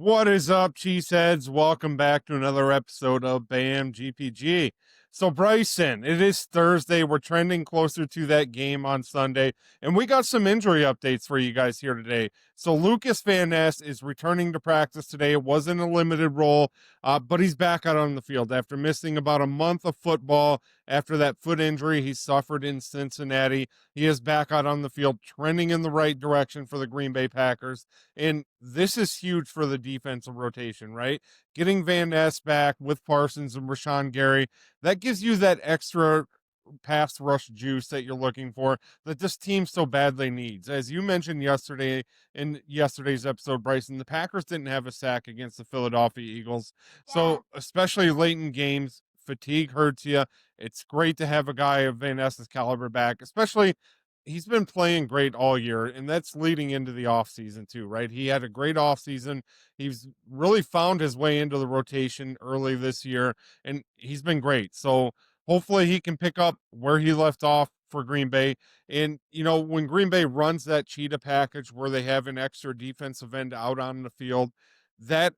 What is up, cheeseheads? Welcome back to another episode of BAM GPG. So, Bryson, it is Thursday. We're trending closer to that game on Sunday, and we got some injury updates for you guys here today. So, Lukas Van Ness is returning to practice today. It wasn't a limited role, but he's back out on the field after missing about a month of football after that foot injury he suffered in Cincinnati. He is back out on the field, trending in the right direction for the Green Bay Packers. And this is huge for the defensive rotation, right? Getting Van Ness back with Parsons and Rashawn Gary, that gives you that extra pass rush juice that you're looking for that this team so badly needs. As you mentioned yesterday in yesterday's episode, Bryson, the Packers didn't have a sack against the Philadelphia Eagles. Yeah. So, especially late in games, fatigue hurts you. It's great to have a guy of Van Ness's caliber back, especially he's been playing great all year, and that's leading into the offseason too, right? He had a great offseason. He's really found his way into the rotation early this year, and he's been great. So hopefully he can pick up where he left off for Green Bay. And, when Green Bay runs that cheetah package where they have an extra defensive end out on the field, that,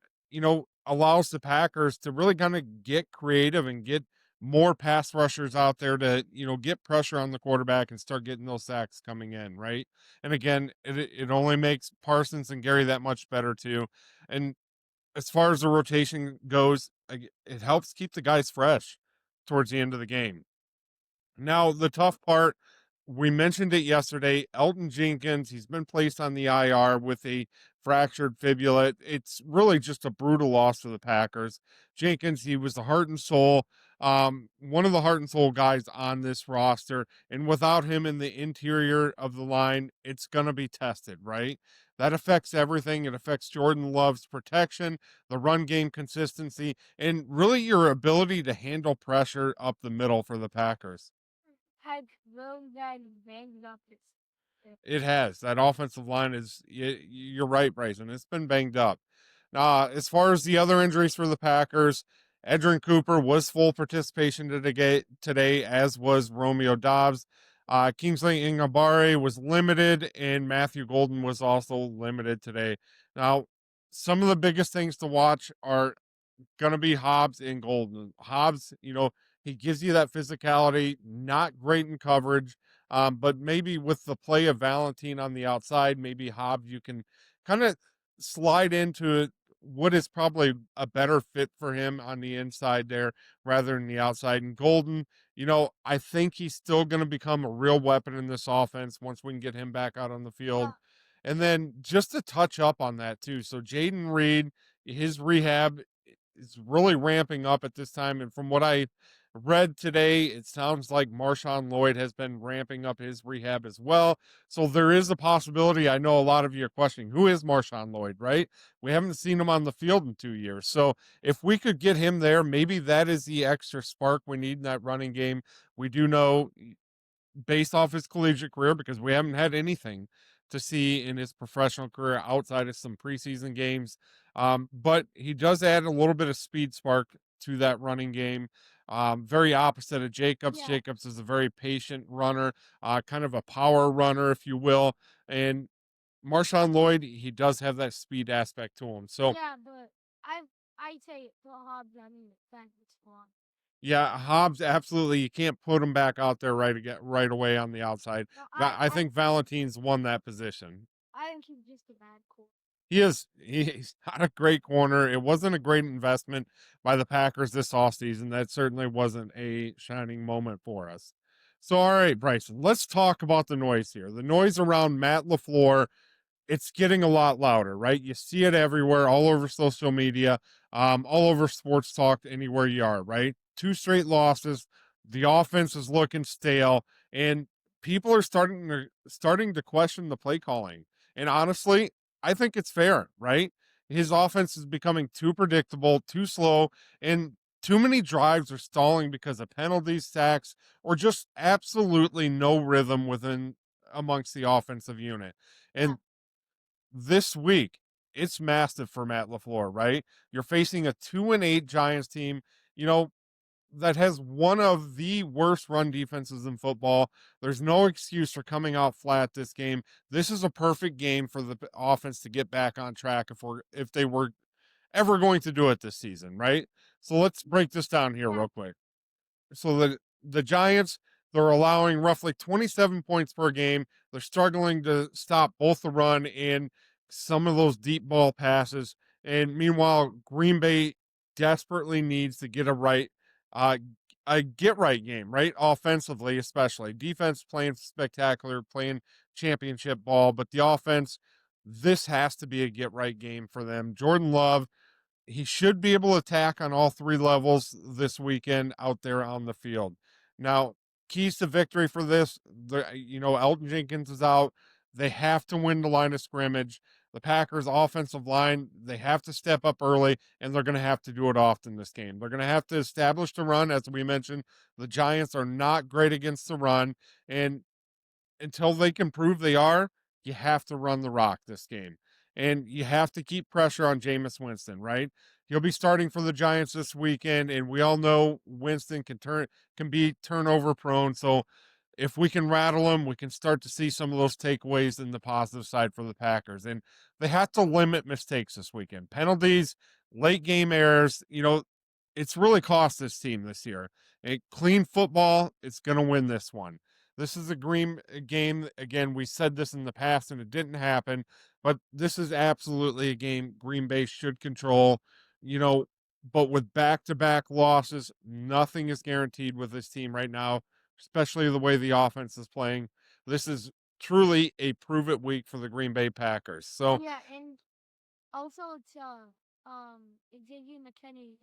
allows the Packers to really kind of get creative and get more pass rushers out there to, get pressure on the quarterback and start getting those sacks coming in, right? And again, it only makes Parsons and Gary that much better too. And as far as the rotation goes, it helps keep the guys fresh towards the end of the game. Now, the tough part, we mentioned it yesterday, Elgton Jenkins, he's been placed on the IR with a fractured fibula. It's really just a brutal loss for the Packers. Jenkins, he was the heart and soul, one of the heart and soul guys on this roster. And without him in the interior of the line, it's going to be tested, right? That affects everything. It affects Jordan Love's protection, the run game consistency, and really your ability to handle pressure up the middle for the Packers. Had those guys banged up this. It has. That offensive line is, you're right, Bryson. It's been banged up. As far as the other injuries for the Packers, Edgerrin Cooper was full participation today, as was Romeo Dobbs. Kingsley Enagbare was limited, and Matthew Golden was also limited today. Now, some of the biggest things to watch are going to be Hobbs and Golden. Hobbs, he gives you that physicality, not great in coverage, but maybe with the play of Valentine on the outside, maybe Hobbs, you can kind of slide into what is probably a better fit for him on the inside there rather than the outside. And Golden, I think he's still going to become a real weapon in this offense once we can get him back out on the field. And then just to touch up on that too. So Jaden Reed, his rehab is really ramping up at this time. And from what I read today, it sounds like Marshawn Lloyd has been ramping up his rehab as well. So there is a possibility. I know a lot of you are questioning, who is Marshawn Lloyd, right? We haven't seen him on the field in 2 years. So if we could get him there, maybe that is the extra spark we need in that running game. We do know, based off his collegiate career, because we haven't had anything to see in his professional career outside of some preseason games. But he does add a little bit of speed spark to that running game. Very opposite of Jacobs. Yeah. Jacobs is a very patient runner, kind of a power runner, if you will. And Marshawn Lloyd, he does have that speed aspect to him. So Yeah, but I say the Hobbs on the defensive squad. yeah, Hobbs, absolutely. You can't put him back out there right away on the outside. No, I think Valentine's won that position. I think he's just a bad coach. He's not a great corner. It wasn't a great investment by the Packers this offseason. That certainly wasn't a shining moment for us. So, all right, Bryson, let's talk about the noise here. The noise around Matt LaFleur, it's getting a lot louder, right? You see it everywhere, all over social media, all over sports talk, anywhere you are, right? 2 straight losses. The offense is looking stale, and people are starting to question the play calling. And honestly, I think it's fair, right? His offense is becoming too predictable, too slow, and too many drives are stalling because of penalties, sacks, or just absolutely no rhythm within amongst the offensive unit. And this week, it's massive for Matt LaFleur, right? You're facing a 2-8 Giants team, that has one of the worst run defenses in football. There's no excuse for coming out flat this game. This is a perfect game for the offense to get back on track if they were ever going to do it this season, right? So let's break this down here Yeah. real quick. So the Giants, they're allowing roughly 27 points per game. They're struggling to stop both the run and some of those deep ball passes. And meanwhile, Green Bay desperately needs to get uh, a get right game, right? Offensively, especially defense playing spectacular, playing championship ball, but the offense, this has to be a get right game for them. Jordan Love, he should be able to attack on all three levels this weekend out there on the field. Now, keys to victory for this, Elgton Jenkins is out. They have to win the line of scrimmage. The Packers' offensive line, they have to step up early, and they're going to have to do it often this game. They're going to have to establish the run. As we mentioned, the Giants are not great against the run, and until they can prove they are, you have to run the rock this game. And you have to keep pressure on Jameis Winston, right? He'll be starting for the Giants this weekend, and we all know Winston can be turnover prone. So if we can rattle him, we can start to see some of those takeaways in the positive side for the Packers. And they have to limit mistakes this weekend. Penalties, late game errors, it's really cost this team this year. A clean football, it's going to win this one. This is a Green game. Again, we said this in the past and it didn't happen, but this is absolutely a game Green Bay should control. You know, but with back-to-back losses, nothing is guaranteed with this team right now, especially the way the offense is playing. This is truly a prove-it week for the Green Bay Packers. So Yeah, and also it's Xavier McKinney.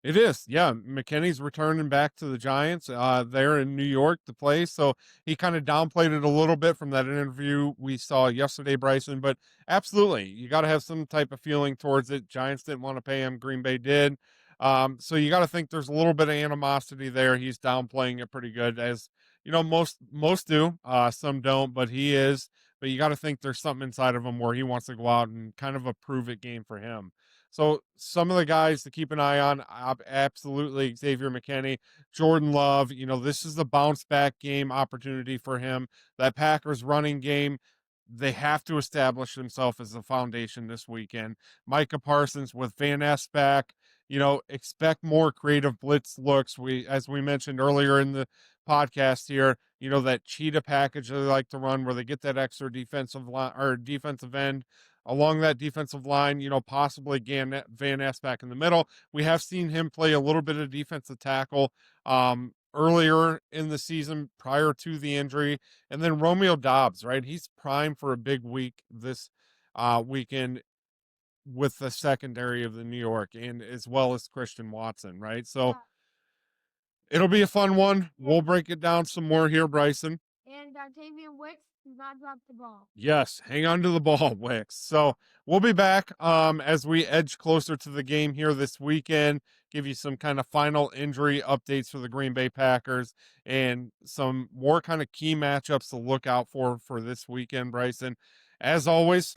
it is. Yeah. McKinney's returning back to the Giants there in New York to play. So he kind of downplayed it a little bit from that interview we saw yesterday, Bryson. But absolutely, you got to have some type of feeling towards it. Giants didn't want to pay him, Green Bay did. So you got to think there's a little bit of animosity there. He's downplaying it pretty good, as most do. Some don't, but he is. But you got to think there's something inside of him where he wants to go out and kind of a prove it game for him. So some of the guys to keep an eye on, absolutely Xavier McKinney, Jordan Love. This is the bounce back game opportunity for him. That Packers running game, they have to establish themselves as the foundation this weekend. Micah Parsons with Van Ness back. Expect more creative blitz looks. As we mentioned earlier in the podcast here, that cheetah package they like to run where they get that extra defensive line or defensive end along that defensive line, possibly Van Ness back in the middle. We have seen him play a little bit of defensive tackle earlier in the season prior to the injury. And then Romeo Doubs, right? He's primed for a big week this weekend with the secondary of the New York and as well as Christian Watson, right? So it'll be a fun one. We'll break it down some more here, Bryson. And Tavian Wicks do not drop the ball. Yes, hang on to the ball, Wicks. So we'll be back as we edge closer to the game here this weekend, give you some kind of final injury updates for the Green Bay Packers and some more kind of key matchups to look out for this weekend, Bryson. As always,